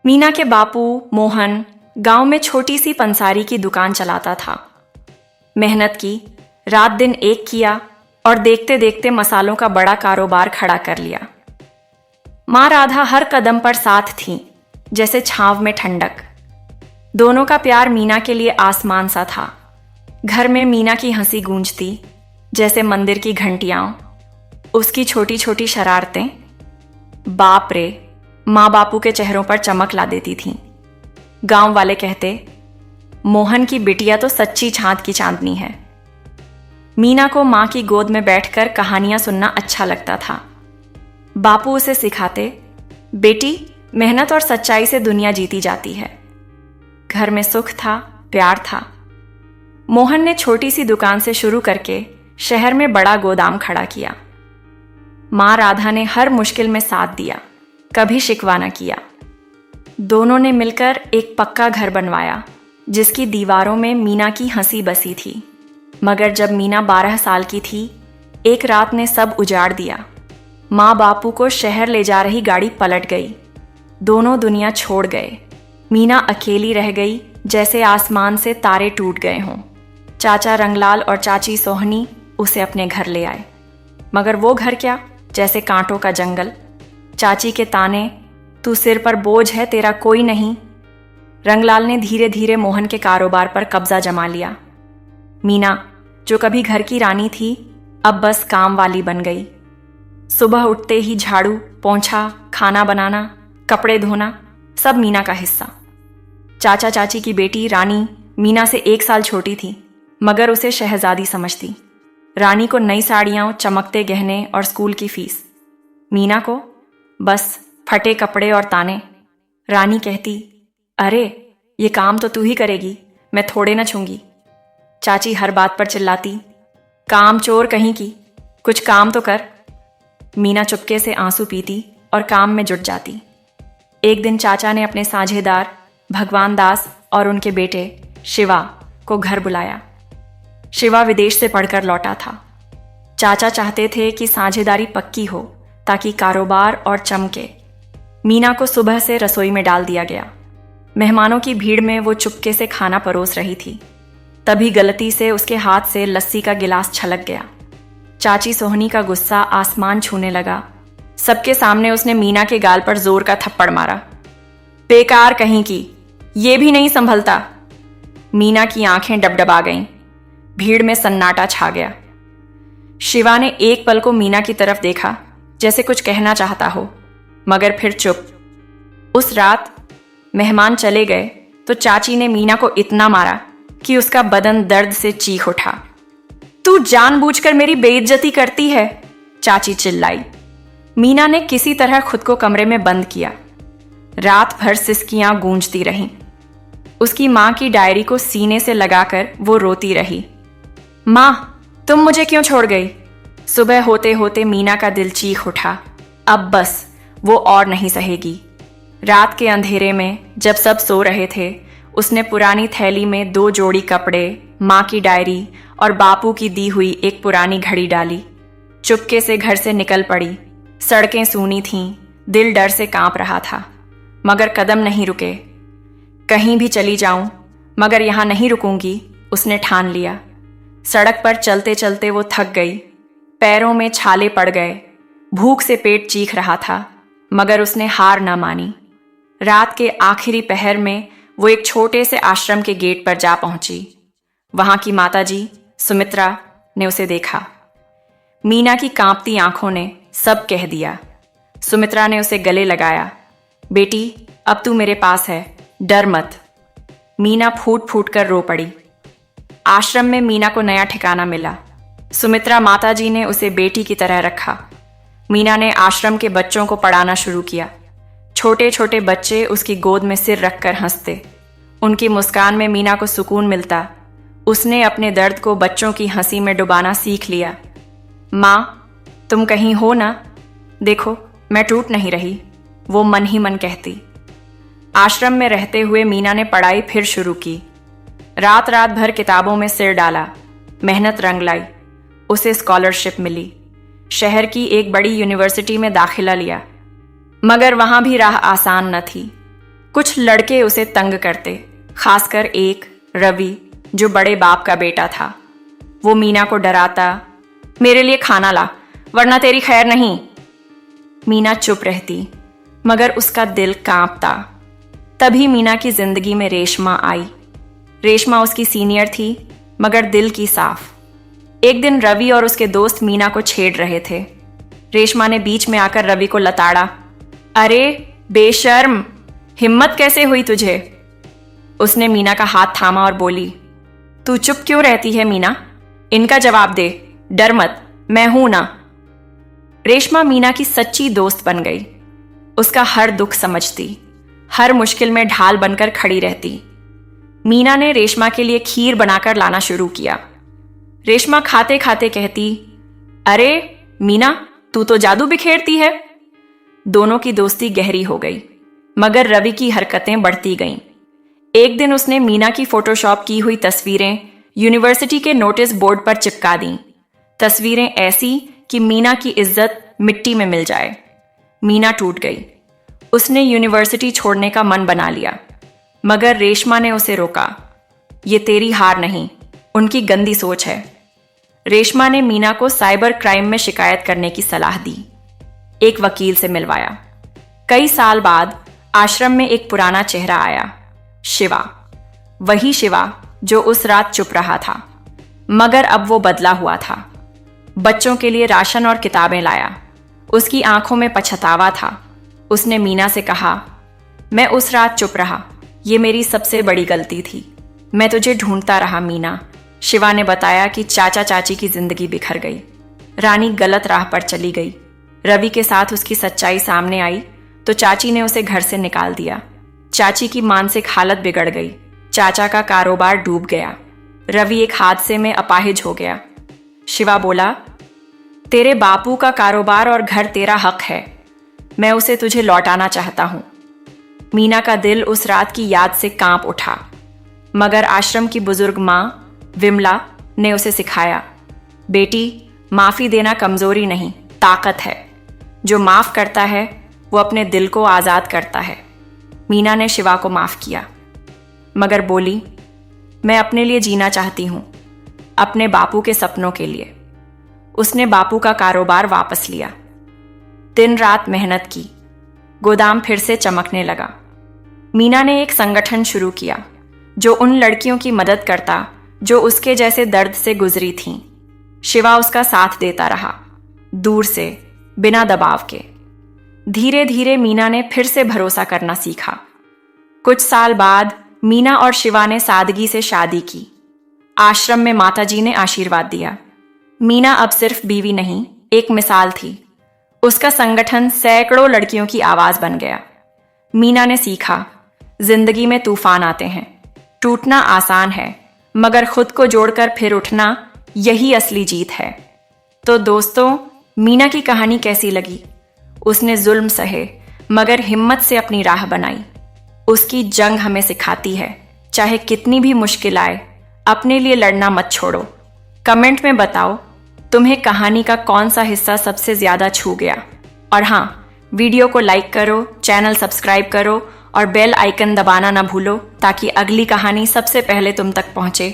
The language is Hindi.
मीना के बापू मोहन गांव में छोटी सी पंसारी की दुकान चलाता था। मेहनत की, रात दिन एक किया और देखते देखते मसालों का बड़ा कारोबार खड़ा कर लिया। माँ राधा हर कदम पर साथ थी, जैसे छांव में ठंडक। दोनों का प्यार मीना के लिए आसमान सा था। घर में मीना की हंसी गूंजती, जैसे मंदिर की घंटियां। उसकी छोटी छोटी शरारतें, बाप रे, माँ बापू के चेहरों पर चमक ला देती थीं। गांव वाले कहते, मोहन की बिटिया तो सच्ची चांद की चांदनी है। मीना को माँ की गोद में बैठकर कहानियां सुनना अच्छा लगता था। बापू उसे सिखाते, बेटी, मेहनत और सच्चाई से दुनिया जीती जाती है। घर में सुख था, प्यार था। मोहन ने छोटी सी दुकान से शुरू करके शहर में बड़ा गोदाम खड़ा किया। माँ राधा ने हर मुश्किल में साथ दिया, कभी शिकवा न किया। दोनों ने मिलकर एक पक्का घर बनवाया, जिसकी दीवारों में मीना की हंसी बसी थी। मगर जब मीना 12 साल की थी, एक रात ने सब उजाड़ दिया। माँ बापू को शहर ले जा रही गाड़ी पलट गई। दोनों दुनिया छोड़ गए। मीना अकेली रह गई, जैसे आसमान से तारे टूट गए हों। चाचा रंगलाल और चाची सोहनी उसे अपने घर ले आए। मगर वो घर क्या, जैसे कांटों का जंगल। चाची के ताने, तू सिर पर बोझ है, तेरा कोई नहीं। रंगलाल ने धीरे धीरे मोहन के कारोबार पर कब्जा जमा लिया। मीना, जो कभी घर की रानी थी, अब बस काम वाली बन गई। सुबह उठते ही झाड़ू, पोंछा, खाना बनाना, कपड़े धोना, सब मीना का हिस्सा। चाचा चाची की बेटी रानी मीना से 1 साल छोटी थी, मगर उसे शहजादी समझती। रानी को नई साड़ियां, चमकते गहने और स्कूल की फीस। मीना को बस फटे कपड़े और ताने। रानी कहती, अरे ये काम तो तू ही करेगी, मैं थोड़े न छूंगी। चाची हर बात पर चिल्लाती, काम चोर कहीं की, कुछ काम तो कर। मीना चुपके से आंसू पीती और काम में जुट जाती। एक दिन चाचा ने अपने साझेदार भगवान दास और उनके बेटे शिवा को घर बुलाया। शिवा विदेश से पढ़कर लौटा था। चाचा चाहते थे कि साझेदारी पक्की हो, ताकि कारोबार और चमके। मीना को सुबह से रसोई में डाल दिया गया। मेहमानों की भीड़ में वो चुपके से खाना परोस रही थी। तभी गलती से उसके हाथ से लस्सी का गिलास छलक गया। चाची सोहनी का गुस्सा आसमान छूने लगा। सबके सामने उसने मीना के गाल पर जोर का थप्पड़ मारा। बेकार कहीं की, ये भी नहीं संभलता। मीना की आंखें डबडबा गईं। भीड़ में सन्नाटा छा गया। शिवा ने एक पल को मीना की तरफ देखा, जैसे कुछ कहना चाहता हो, मगर फिर चुप। उस रात मेहमान चले गए तो चाची ने मीना को इतना मारा कि उसका बदन दर्द से चीख उठा। तू जानबूझकर मेरी बेइज्जती करती है, चाची चिल्लाई। मीना ने किसी तरह खुद को कमरे में बंद किया। रात भर सिसकियां गूंजती रहीं। उसकी मां की डायरी को सीने से लगाकर वो रोती रही। मां, तुम मुझे क्यों छोड़ गई? सुबह होते होते मीना का दिल चीख उठा। अब बस वो और नहीं सहेगी। रात के अंधेरे में जब सब सो रहे थे, उसने पुरानी थैली में 2 जोड़ी कपड़े, माँ की डायरी और बापू की दी हुई एक पुरानी घड़ी डाली। चुपके से घर से निकल पड़ी। सड़कें सूनी थीं, दिल डर से कांप रहा था, मगर कदम नहीं रुके। कहीं भी चली जाऊं, मगर यहां नहीं रुकूंगी, उसने ठान लिया। सड़क पर चलते चलते वो थक गई। पैरों में छाले पड़ गए। भूख से पेट चीख रहा था, मगर उसने हार ना मानी। रात के आखिरी पहर में वो एक छोटे से आश्रम के गेट पर जा पहुंची। वहां की माताजी सुमित्रा ने उसे देखा। मीना की कांपती आंखों ने सब कह दिया। सुमित्रा ने उसे गले लगाया। बेटी, अब तू मेरे पास है, डर मत। मीना फूट फूट कर रो पड़ी। आश्रम में मीना को नया ठिकाना मिला। सुमित्रा माताजी ने उसे बेटी की तरह रखा। मीना ने आश्रम के बच्चों को पढ़ाना शुरू किया। छोटे छोटे बच्चे उसकी गोद में सिर रखकर हंसते। उनकी मुस्कान में मीना को सुकून मिलता। उसने अपने दर्द को बच्चों की हंसी में डुबाना सीख लिया। माँ, तुम कहीं हो ना? देखो, मैं टूट नहीं रही, वो मन ही मन कहती। आश्रम में रहते हुए मीना ने पढ़ाई फिर शुरू की। रात रात भर किताबों में सिर डाला, मेहनत रंग लाई। उसे स्कॉलरशिप मिली। शहर की एक बड़ी यूनिवर्सिटी में दाखिला लिया, मगर वहां भी राह आसान न थी। कुछ लड़के उसे तंग करते, खासकर एक रवि जो बड़े बाप का बेटा था। वो मीना को डराता, मेरे लिए खाना ला वरना तेरी खैर नहीं। मीना चुप रहती, मगर उसका दिल कांपता। तभी मीना की जिंदगी में रेशमा आई। रेशमा उसकी सीनियर थी, मगर दिल की साफ। एक दिन रवि और उसके दोस्त मीना को छेड़ रहे थे। रेशमा ने बीच में आकर रवि को लताड़ा, अरे बेशर्म, हिम्मत कैसे हुई तुझे? उसने मीना का हाथ थामा और बोली, तू चुप क्यों रहती है मीना? इनका जवाब दे, डर मत, मैं हूं ना। रेशमा मीना की सच्ची दोस्त बन गई। उसका हर दुख समझती, हर मुश्किल में ढाल बनकर खड़ी रहती। मीना ने रेशमा के लिए खीर बनाकर लाना शुरू किया। रेशमा खाते खाते कहती, अरे मीना, तू तो जादू बिखेरती है। दोनों की दोस्ती गहरी हो गई, मगर रवि की हरकतें बढ़ती गईं। एक दिन उसने मीना की फोटोशॉप की हुई तस्वीरें यूनिवर्सिटी के नोटिस बोर्ड पर चिपका दी। तस्वीरें ऐसी कि मीना की इज्जत मिट्टी में मिल जाए। मीना टूट गई। उसने यूनिवर्सिटी छोड़ने का मन बना लिया, मगर रेशमा ने उसे रोका। ये तेरी हार नहीं, उनकी गंदी सोच है। रेशमा ने मीना को साइबर क्राइम में शिकायत करने की सलाह दी। एक वकील से मिलवाया। कई साल बाद आश्रम में एक पुराना चेहरा आया, शिवा। वही शिवा जो उस रात चुप रहा था, मगर अब वो बदला हुआ था। बच्चों के लिए राशन और किताबें लाया। उसकी आंखों में पछतावा था। उसने मीना से कहा, मैं उस रात चुप रहा, ये मेरी सबसे बड़ी गलती थी। मैं तुझे ढूंढता रहा मीना। शिवा ने बताया कि चाचा चाची की जिंदगी बिखर गई। रानी गलत राह पर चली गई। रवि के साथ उसकी सच्चाई सामने आई तो चाची ने उसे घर से निकाल दिया। चाची की मानसिक हालत बिगड़ गई। चाचा का कारोबार डूब गया। रवि एक हादसे में अपाहिज हो गया। शिवा बोला, तेरे बापू का कारोबार और घर तेरा हक है। मैं उसे तुझे लौटाना चाहता हूं। मीना का दिल उस रात की याद से कांप उठा, मगर आश्रम की बुजुर्ग मां विमला ने उसे सिखाया, बेटी, माफी देना कमजोरी नहीं, ताकत है। जो माफ करता है वो अपने दिल को आजाद करता है। मीना ने शिवा को माफ किया, मगर बोली, मैं अपने लिए जीना चाहती हूं, अपने बापू के सपनों के लिए। उसने बापू का कारोबार वापस लिया। दिन रात मेहनत की। गोदाम फिर से चमकने लगा। मीना ने एक संगठन शुरू किया जो उन लड़कियों की मदद करता जो उसके जैसे दर्द से गुजरी थीं। शिवा उसका साथ देता रहा, दूर से, बिना दबाव के। धीरे धीरे मीना ने फिर से भरोसा करना सीखा। कुछ साल बाद मीना और शिवा ने सादगी से शादी की। आश्रम में माताजी ने आशीर्वाद दिया। मीना अब सिर्फ बीवी नहीं, एक मिसाल थी। उसका संगठन सैकड़ों लड़कियों की आवाज बन गया। मीना ने सीखा, जिंदगी में तूफान आते हैं, टूटना आसान है, मगर खुद को जोड़कर फिर उठना, यही असली जीत है। तो दोस्तों, मीना की कहानी कैसी लगी? उसने जुल्म सहे, मगर हिम्मत से अपनी राह बनाई। उसकी जंग हमें सिखाती है, चाहे कितनी भी मुश्किल आए, अपने लिए लड़ना मत छोड़ो। कमेंट में बताओ, तुम्हें कहानी का कौन सा हिस्सा सबसे ज्यादा छू गया। और हाँ, वीडियो को लाइक करो, चैनल सब्सक्राइब करो और बेल आइकन दबाना ना भूलो, ताकि अगली कहानी सबसे पहले तुम तक पहुंचे।